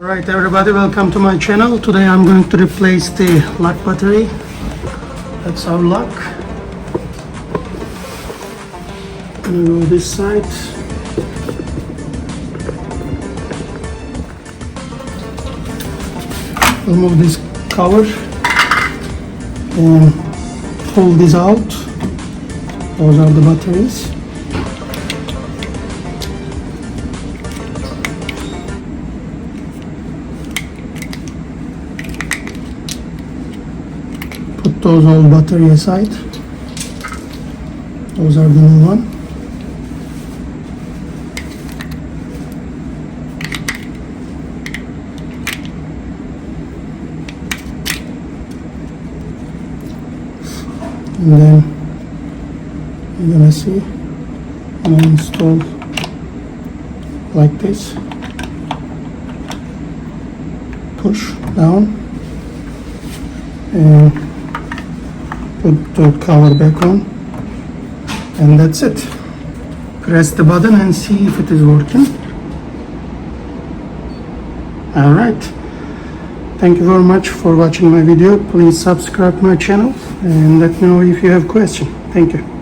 Alright everybody, welcome to my channel. Today I'm going to replace the lock battery. That's our lock. I'm gonna go this side. Remove this cover and pull this out. Those are the batteries. Put those old battery aside. Those are the new one. And then you're gonna see I'm gonna install like this. Push down and put the cover back on, and that's it. Press the button and see if it is working. Alright, thank you very much for watching my video. Please subscribe my channel and let me know if you have questions. Thank you.